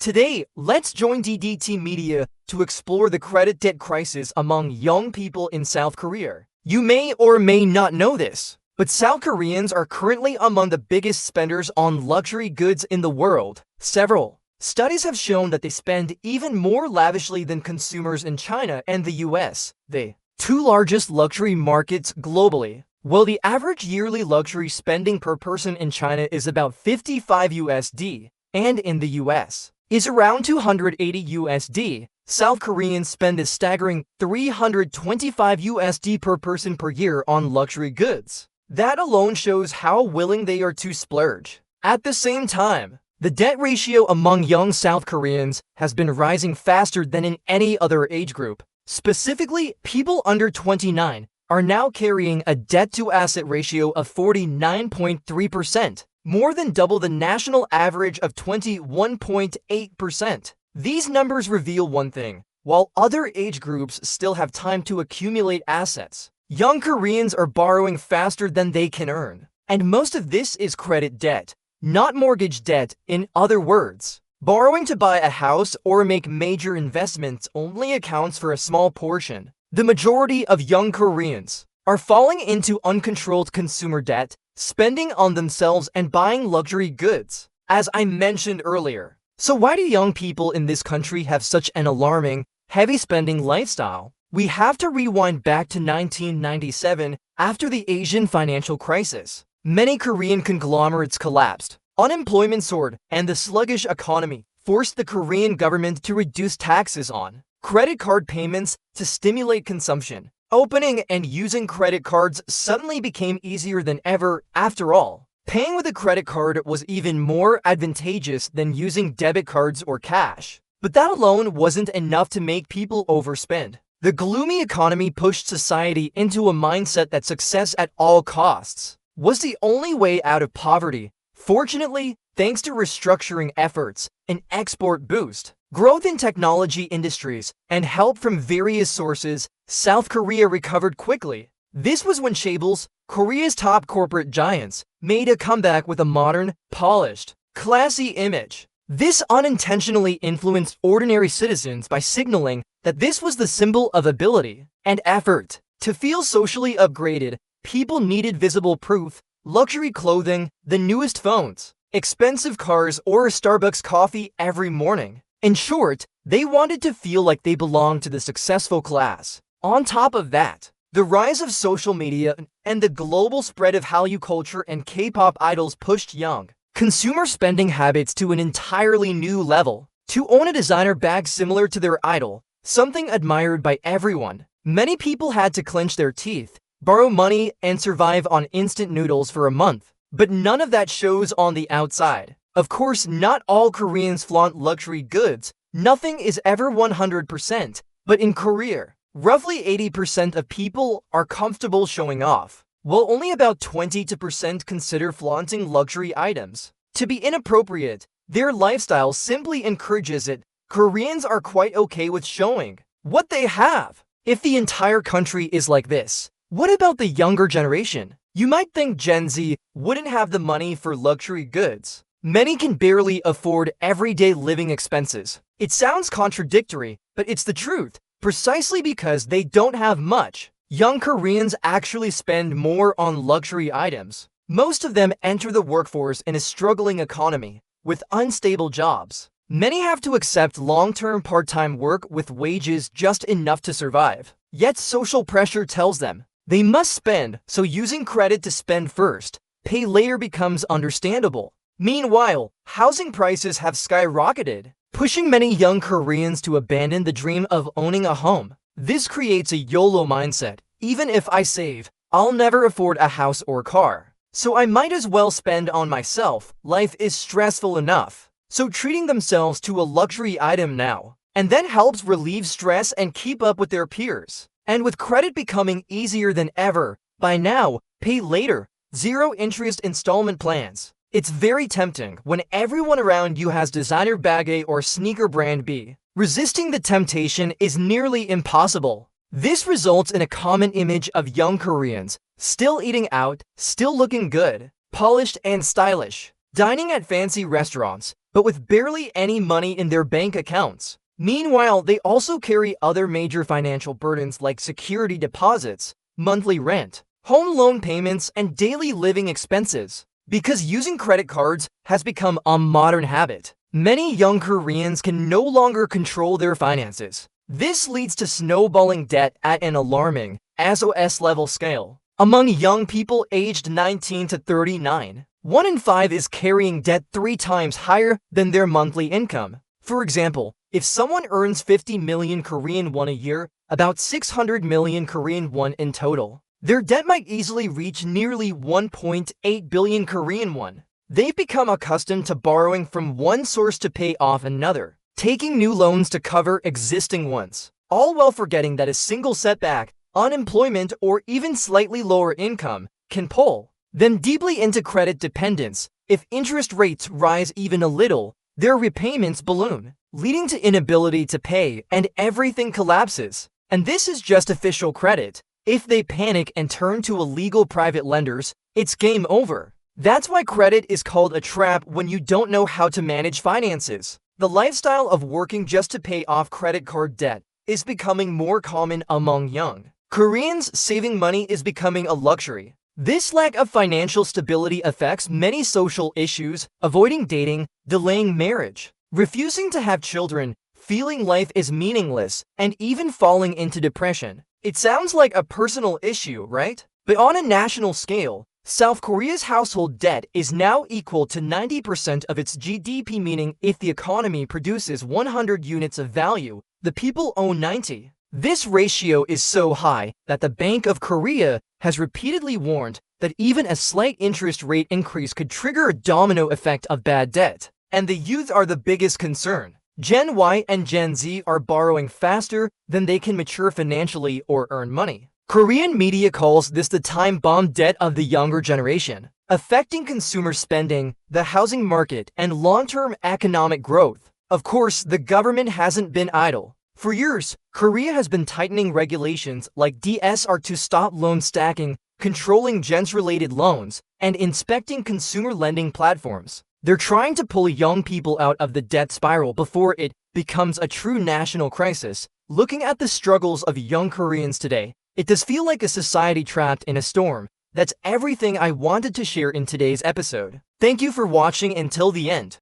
Today, let's join DDT Media to explore the credit debt crisis among young people in South Korea. You may or may not know this, but South Koreans are currently among the biggest spenders on luxury goods in the world. Several studies have shown that they spend even more lavishly than consumers in China and the US, the two largest luxury markets globally. While the average yearly luxury spending per person in China is about 55 USD, and in the US is around 280 USD, South Koreans spend a staggering 325 USD per person per year on luxury goods. That alone shows how willing they are to splurge. At the same time, the debt ratio among young South Koreans has been rising faster than in any other age group. Specifically, people under 29 are now carrying a debt-to-asset ratio of 49.3%, more than double the national average of 21.8%. These numbers reveal one thing: while other age groups still have time to accumulate assets, young Koreans are borrowing faster than they can earn. And most of this is credit debt, not mortgage debt. In other words, borrowing to buy a house or make major investments only accounts for a small portion. The majority of young Koreans are falling into uncontrolled consumer debt, spending on themselves and buying luxury goods, as I mentioned earlier. So why do young people in this country have such an alarming, heavy spending lifestyle? We have to rewind back to 1997 after the Asian financial crisis. Many Korean conglomerates collapsed, unemployment soared, and the sluggish economy forced the Korean government to reduce taxes on credit card payments to stimulate consumption. Opening and using credit cards suddenly became easier than ever. After all, paying with a credit card was even more advantageous than using debit cards or cash. But that alone wasn't enough to make people overspend. The gloomy economy pushed society into a mindset that success at all costs was the only way out of poverty. Fortunately, thanks to restructuring efforts, an export boost, growth in technology industries, and help from various sources, South Korea recovered quickly. This was when chaebols, Korea's top corporate giants, made a comeback with a modern, polished, classy image. This unintentionally influenced ordinary citizens by signaling that this was the symbol of ability and effort. To feel socially upgraded, people needed visible proof: luxury clothing, the newest phones, expensive cars, or a Starbucks coffee every morning. In short, they wanted to feel like they belonged to the successful class. On top of that, the rise of social media and the global spread of Hallyu culture and K-pop idols pushed young consumer spending habits to an entirely new level. To own a designer bag similar to their idol, something admired by everyone, many people had to clench their teeth, borrow money, and survive on instant noodles for a month. But none of that shows on the outside. Of course, not all Koreans flaunt luxury goods. Nothing is ever 100%. But in Korea, roughly 80% of people are comfortable showing off, while only about 20% consider flaunting luxury items to be inappropriate. Their lifestyle simply encourages it. Koreans are quite okay with showing what they have. If the entire country is like this, what about the younger generation? You might think Gen Z wouldn't have the money for luxury goods. Many can barely afford everyday living expenses. It sounds contradictory, but it's the truth. Precisely because they don't have much, young Koreans actually spend more on luxury items. Most of them enter the workforce in a struggling economy with unstable jobs. Many have to accept long-term part-time work with wages just enough to survive. Yet social pressure tells them they must spend, so using credit to spend first, pay later becomes understandable. Meanwhile, housing prices have skyrocketed, pushing many young Koreans to abandon the dream of owning a home. This creates a YOLO mindset. Even if I save, I'll never afford a house or car, so I might as well spend on myself. Life is stressful enough, so treating themselves to a luxury item now and then helps relieve stress and keep up with their peers. And with credit becoming easier than ever, by now, pay later, zero-interest installment plans, it's very tempting when everyone around you has designer bag A or sneaker brand B. Resisting the temptation is nearly impossible. This results in a common image of young Koreans still eating out, still looking good, polished and stylish, dining at fancy restaurants, but with barely any money in their bank accounts. Meanwhile, they also carry other major financial burdens like security deposits, monthly rent, home loan payments, and daily living expenses. Because using credit cards has become a modern habit, many young Koreans can no longer control their finances. This leads to snowballing debt at an alarming SOS level scale. Among young people aged 19 to 39, 1 in 5 is carrying debt 3 times higher than their monthly income. For example, if someone earns 50 million Korean won a year, about 600 million Korean won in total, their debt might easily reach nearly 1.8 billion Korean won. They've become accustomed to borrowing from one source to pay off another, taking new loans to cover existing ones, all while forgetting that a single setback, unemployment, or even slightly lower income can pull them deeply into credit dependence. If interest rates rise even a little, their repayments balloon, leading to inability to pay, and everything collapses. And this is just official credit. If they panic and turn to illegal private lenders, it's game over. That's why credit is called a trap when you don't know how to manage finances. The lifestyle of working just to pay off credit card debt is becoming more common among young Koreans. Saving money is becoming a luxury. This lack of financial stability affects many social issues: avoiding dating, delaying marriage, refusing to have children, feeling life is meaningless, and even falling into depression. It sounds like a personal issue, right? But on a national scale, South Korea's household debt is now equal to 90% of its GDP, meaning if the economy produces 100 units of value, the people own 90. This ratio is so high that the Bank of Korea has repeatedly warned that even a slight interest rate increase could trigger a domino effect of bad debt. And the youth are the biggest concern. Gen Y and Gen Z are borrowing faster than they can mature financially or earn money. Korean media calls this the time bomb debt of the younger generation, affecting consumer spending, the housing market, and long-term economic growth. Of course, the government hasn't been idle. For years, Korea has been tightening regulations like DSR to stop loan stacking, controlling gens-related loans, and inspecting consumer lending platforms. They're trying to pull young people out of the debt spiral before it becomes a true national crisis. Looking at the struggles of young Koreans today, it does feel like a society trapped in a storm. That's everything I wanted to share in today's episode. Thank you for watching until the end.